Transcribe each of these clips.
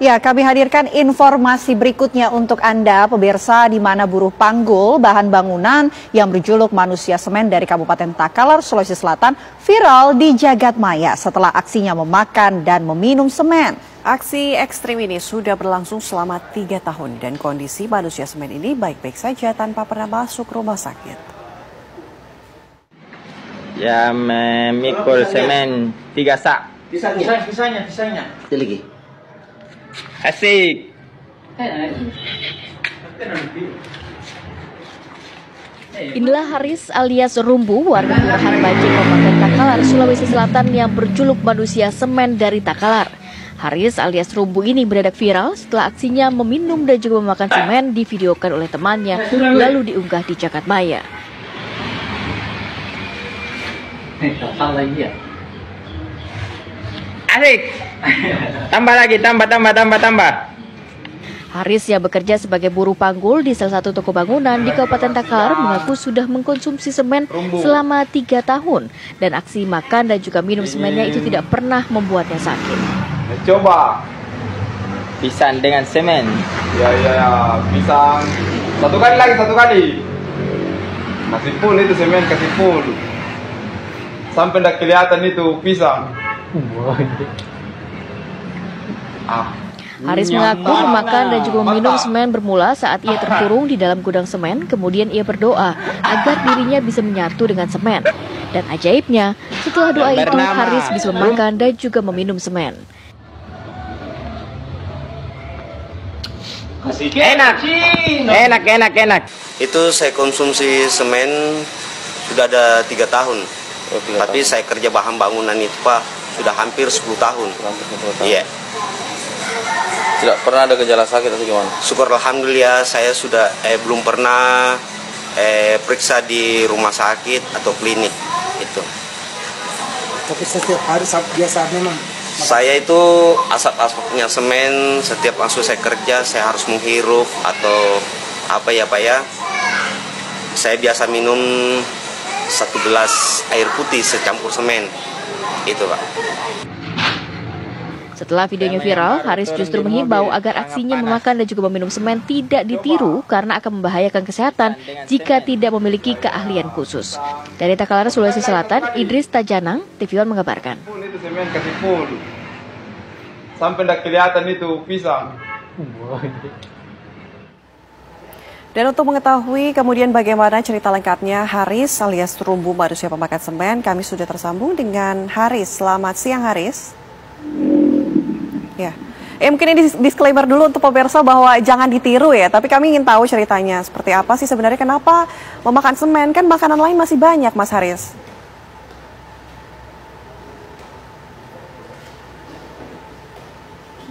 Ya, kami hadirkan informasi berikutnya untuk Anda, pemirsa, di mana buruh panggul bahan bangunan yang berjuluk manusia semen dari Kabupaten Takalar, Sulawesi Selatan viral di jagat maya setelah aksinya memakan dan meminum semen. Aksi ekstrim ini sudah berlangsung selama 3 tahun dan kondisi manusia semen ini baik-baik saja tanpa pernah masuk rumah sakit. Ya, memikul semen 3 sak. Kisahnya. Itu lagi. Asik. Inilah Haris alias Rumbu, warga Kelurahan Banjing, Kabupaten Takalar, Sulawesi Selatan yang berjuluk manusia semen dari Takalar. Haris alias Rumbu ini mendadak viral setelah aksinya meminum dan juga memakan semen divideokan oleh temannya lalu diunggah di jagat maya. Asik. Tambah lagi, tambah. Haris yang bekerja sebagai buruh panggul di salah satu toko bangunan di Kabupaten Takalar mengaku sudah mengkonsumsi semen selama 3 tahun dan aksi makan dan juga minum semennya itu tidak pernah membuatnya sakit. Coba pisang dengan semen. Ya, pisang. Satu kali. Kasih full itu semen, kasih full. Sampai tidak kelihatan itu pisang. Haris mengaku memakan dan juga meminum semen bermula saat ia terkurung di dalam gudang semen, kemudian ia berdoa agar dirinya bisa menyatu dengan semen. Dan ajaibnya, setelah doa itu Haris bisa memakan dan juga meminum semen. Enak. Itu saya konsumsi semen sudah ada 3 tahun. Tapi saya kerja bahan bangunan itu Pak, sudah hampir 10 tahun. Iya. Tidak pernah ada gejala sakit atau gimana? Syukur alhamdulillah saya sudah belum pernah periksa di rumah sakit atau klinik itu. Tapi setiap hari biasa memang. Saya itu asap-asapnya semen setiap langsung saya kerja saya harus menghirup atau apa ya Pak ya. Saya biasa minum 1 gelas air putih secampur semen. Itu Pak. Setelah videonya viral, Haris justru menghimbau agar aksinya memakan dan juga meminum semen tidak ditiru karena akan membahayakan kesehatan jika tidak memiliki keahlian khusus. Dari Takalar, Sulawesi Selatan, Idris Tajanang, TV One mengabarkan. Itu semen kasih full. Sampai tidak kelihatan itu pisang. Dan untuk mengetahui kemudian bagaimana cerita lengkapnya Haris alias Rumbu manusia pemakan semen, kami sudah tersambung dengan Haris. Selamat siang Haris. Ya, mungkin ini disclaimer dulu untuk pemirsa bahwa jangan ditiru ya. Tapi kami ingin tahu ceritanya seperti apa sih sebenarnya, kenapa memakan semen, kan makanan lain masih banyak Mas Haris.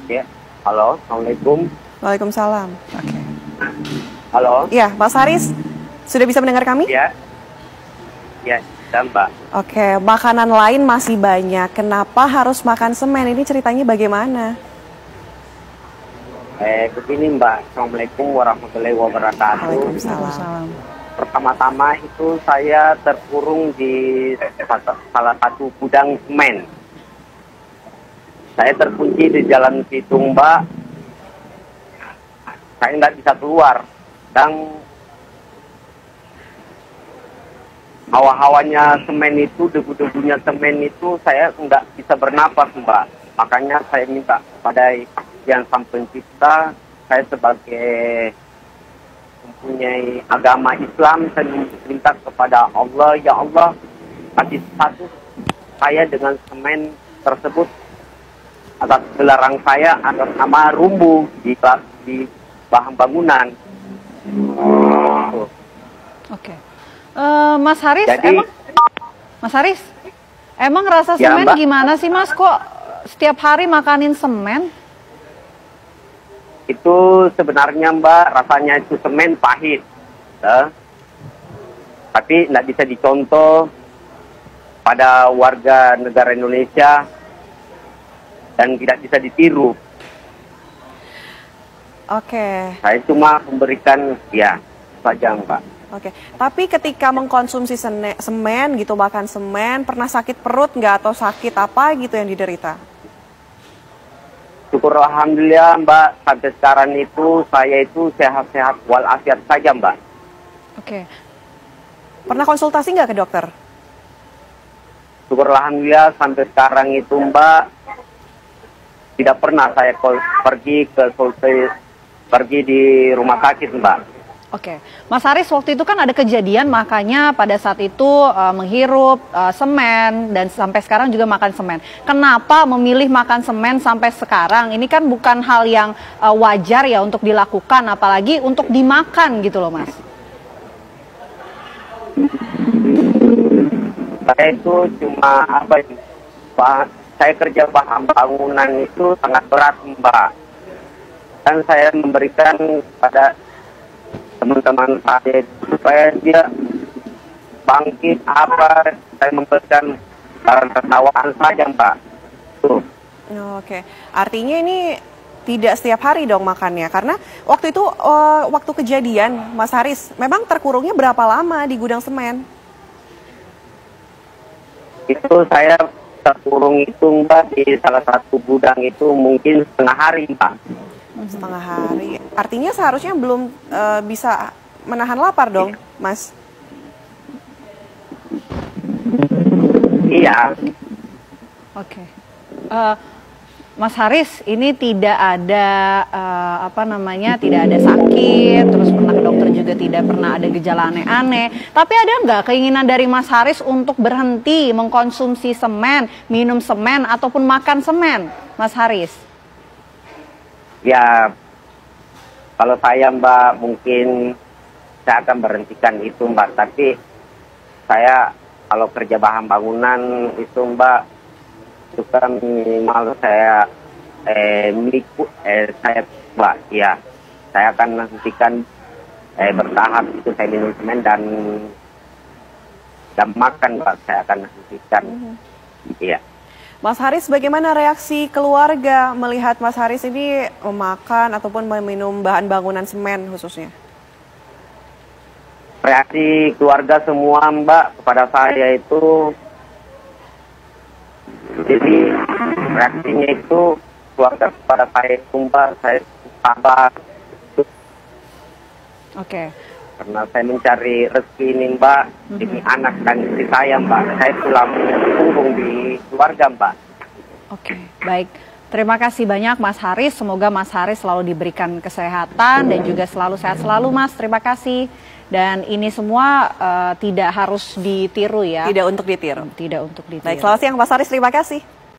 Ya, halo, assalamualaikum. Waalaikumsalam. Oke. Halo. Ya, Mas Haris sudah bisa mendengar kami? Ya, dan Mbak. Oke, makanan lain masih banyak. Kenapa harus makan semen? Ini ceritanya bagaimana? Begini Mbak, assalamualaikum warahmatullahi wabarakatuh. Waalaikumsalam. Pertama-tama itu saya terkurung di salah satu gudang semen. Saya terkunci di Jalan Pitung Mbak. Saya nggak bisa keluar. Dan hawa-hawanya semen itu, debu-debunya semen itu, saya nggak bisa bernapas Mbak. Makanya saya minta kepada Yang Sang Pencipta, saya sebagai mempunyai agama Islam, saya minta kepada Allah, ya Allah, kasih status saya dengan semen tersebut atas gelarang saya atas nama Rumbu di bahan bangunan. Oke. Mas Haris, Jadi, emang rasa ya, semen Mbak, gimana sih Mas? Kok setiap hari makanin semen? itu sebenarnya Mbak, rasanya itu semen pahit. Tapi tidak bisa dicontoh pada warga negara Indonesia dan tidak bisa ditiru. Oke. Saya cuma memberikan ya saja Mbak. Oke, tapi ketika mengkonsumsi semen gitu, makan semen, pernah sakit perut nggak atau sakit apa gitu yang diderita? Syukur alhamdulillah Mbak, sampai sekarang itu saya itu sehat-sehat walafiat saja Mbak. Oke. Pernah konsultasi nggak ke dokter? Syukur alhamdulillah sampai sekarang itu Mbak, tidak pernah saya pergi di rumah sakit Mbak. Oke, Mas Haris, waktu itu kan ada kejadian makanya pada saat itu menghirup semen dan sampai sekarang juga makan semen. Kenapa memilih makan semen sampai sekarang? Ini kan bukan hal yang wajar ya untuk dilakukan, apalagi untuk dimakan gitu loh Mas. Saya itu cuma saya kerja bahan bangunan itu sangat berat Mbak. Dan saya memberikan pada teman-teman saya supaya dia bangkit saya memberikan saran tertawaan saja Mbak. Tuh. Oke, artinya ini tidak setiap hari dong makannya, karena waktu itu waktu kejadian Mas Haris memang terkurungnya berapa lama di gudang semen? Itu saya terkurung itu Mbak di salah satu gudang itu mungkin setengah hari Mbak. Setengah hari. Artinya seharusnya belum bisa menahan lapar dong, Mas? Iya. Oke. Mas Haris, ini tidak ada tidak ada sakit, terus pernah ke dokter juga tidak pernah ada gejala aneh-aneh. Tapi ada nggak keinginan dari Mas Haris untuk berhenti mengkonsumsi semen, minum semen ataupun makan semen, Mas Haris? Ya, kalau saya Mbak mungkin saya akan berhentikan itu Mbak. Tapi saya kalau kerja bahan bangunan itu Mbak, suka minimal saya Mbak, ya saya akan menghentikan bertahap itu saya minum semen dan makan Mbak, saya akan hentikan. Iya. Mas Haris, bagaimana reaksi keluarga melihat Mas Haris ini memakan ataupun meminum bahan bangunan semen khususnya? Reaksi keluarga semua Mbak kepada saya itu, jadi reaksinya itu keluarga kepada saya itu Mbak, saya sabar. Oke. Karena saya mencari rezeki ini Mbak, demi anak dan istri saya Mbak. Saya tulang punggung di keluarga Mbak. Oke, baik. Terima kasih banyak Mas Haris. Semoga Mas Haris selalu diberikan kesehatan dan juga selalu sehat selalu Mas. Terima kasih. Dan ini semua tidak harus ditiru ya. Tidak untuk ditiru. Tidak untuk ditiru. Baik, selamat siang Mas Haris. Terima kasih.